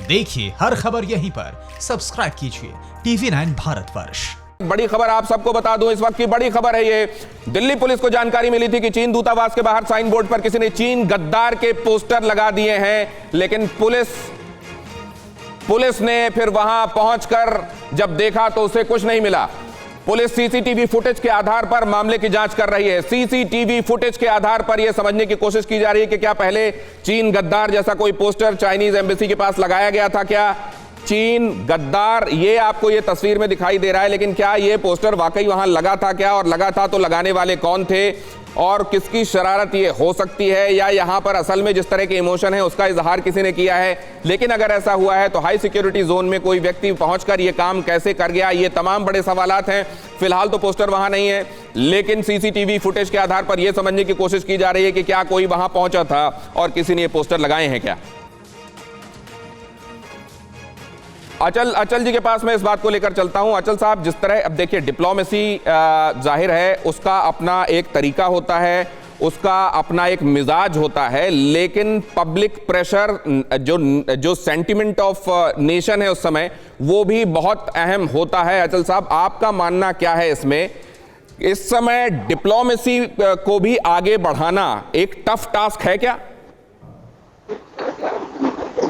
देखिए हर खबर यहीं पर, सब्सक्राइब कीजिए TV9 भारतवर्ष। बड़ी खबर आप सबको बता दूं, इस वक्त की बड़ी खबर है ये। दिल्ली पुलिस को जानकारी मिली थी कि चीन दूतावास के बाहर साइन बोर्ड पर किसी ने चीन गद्दार के पोस्टर लगा दिए हैं, लेकिन पुलिस ने फिर वहां पहुंचकर जब देखा तो उसे कुछ नहीं मिला। पुलिस सीसीटीवी फुटेज के आधार पर मामले की जांच कर रही है। सीसीटीवी फुटेज के आधार पर यह समझने की कोशिश की जा रही है कि क्या पहले चीन गद्दार जैसा कोई पोस्टर चाइनीज एम्बेसी के पास लगाया गया था। क्या चीन गद्दार ये आपको ये तस्वीर में दिखाई दे रहा है, लेकिन क्या ये पोस्टर वाकई वहां लगा था क्या, और लगा था तो लगाने वाले कौन थे और किसकी शरारत ये हो सकती है, या यहां पर असल में जिस तरह के इमोशन है उसका इजहार किसी ने किया है। लेकिन अगर ऐसा हुआ है तो हाई सिक्योरिटी जोन में कोई व्यक्ति पहुंचकर ये काम कैसे कर गया, ये तमाम बड़े सवालात हैं। फिलहाल तो पोस्टर वहां नहीं है, लेकिन सीसीटीवी फुटेज के आधार पर यह समझने की कोशिश की जा रही है कि क्या कोई वहां पहुंचा था और किसी ने ये पोस्टर लगाए हैं क्या। अचल जी के पास मैं इस बात को लेकर चलता हूं। अचल साहब, जिस तरह अब देखिए डिप्लोमेसी जाहिर है उसका अपना एक तरीका होता है, उसका अपना एक मिजाज होता है, लेकिन पब्लिक प्रेशर जो सेंटिमेंट ऑफ नेशन है उस समय वो भी बहुत अहम होता है। अचल साहब, आपका मानना क्या है इसमें? इस समय डिप्लोमेसी को भी आगे बढ़ाना एक टफ टास्क है क्या?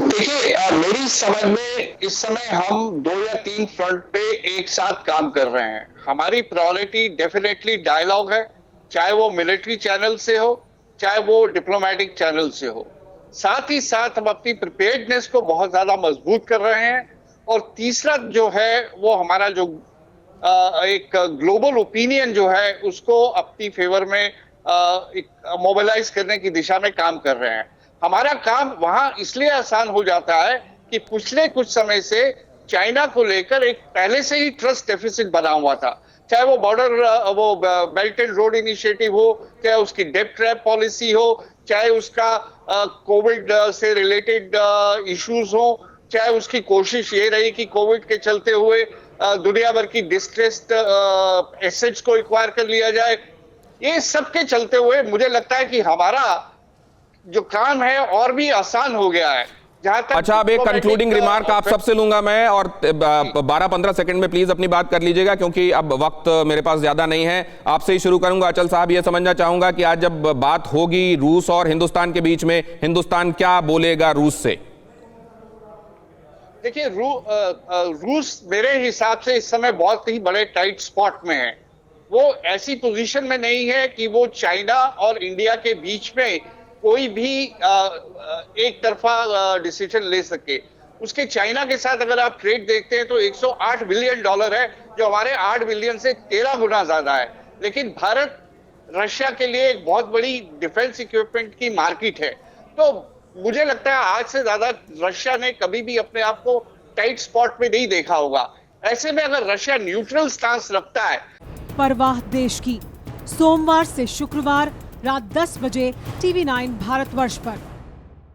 देखिए, मेरी समझ में इस समय हम 2 या 3 फ्रंट पे एक साथ काम कर रहे हैं। हमारी प्रायोरिटी डेफिनेटली डायलॉग है, चाहे वो मिलिट्री चैनल से हो, चाहे वो डिप्लोमेटिक चैनल से हो। साथ ही साथ हम अपनी प्रिपेयर्डनेस को बहुत ज्यादा मजबूत कर रहे हैं। और तीसरा जो है वो हमारा जो एक ग्लोबल ओपिनियन जो है उसको अपनी फेवर में मोबिलाइज करने की दिशा में काम कर रहे हैं। हमारा काम वहां इसलिए आसान हो जाता है कि पिछले कुछ समय से चाइना को लेकर एक पहले से ही ट्रस्ट डेफिसिट बना हुआ था, चाहे वो बॉर्डर वो बेल्ट एंड रोड इनिशिएटिव हो, चाहे उसकी डेट ट्रैप पॉलिसी हो, चाहे उसका कोविड से रिलेटेड इश्यूज हो, चाहे उसकी कोशिश ये रही कि कोविड के चलते हुए दुनिया भर की डिस्ट्रेस्ड एसेट्स को एक्वायर कर लिया जाए। ये सब के चलते हुए मुझे लगता है कि हमारा जो काम है और भी आसान हो गया है। अच्छा, अब एक कंक्लूडिंग रिमार्क आप सबसे लूंगा मैं, और 12-15 सेकंड में प्लीज अपनी बात कर लीजिएगा क्योंकि अब वक्त मेरे पास ज्यादा नहीं है। आपसे ही शुरू करूंगा अचल साहब, ये समझना चाहूंगा कि आज जब बात होगी रूस और हिंदुस्तान के बीच में, हिंदुस्तान क्या बोलेगा रूस से? देखिए, रूस मेरे हिसाब से इस समय बहुत ही बड़े टाइट स्पॉट में है। वो ऐसी पोजीशन में नहीं है कि वो चाइना और इंडिया के बीच में कोई भी एक तरफा डिसीजन ले सके। उसके चाइना के साथ अगर आप ट्रेड देखते हैं तो $108 बिलियन है, जो हमारे 8 बिलियन से 13 गुना ज्यादा है। लेकिन भारत रशिया के लिए एक बहुत बड़ी डिफेंस इक्विपमेंट की मार्केट है। तो मुझे लगता है आज से ज्यादा रशिया ने कभी भी अपने आप को टाइट स्पॉट में नहीं देखा होगा। ऐसे में अगर रशिया न्यूट्रल स्टांस रखता है। परवाह देश की, सोमवार से शुक्रवार रात 10 बजे TV9 भारतवर्ष पर।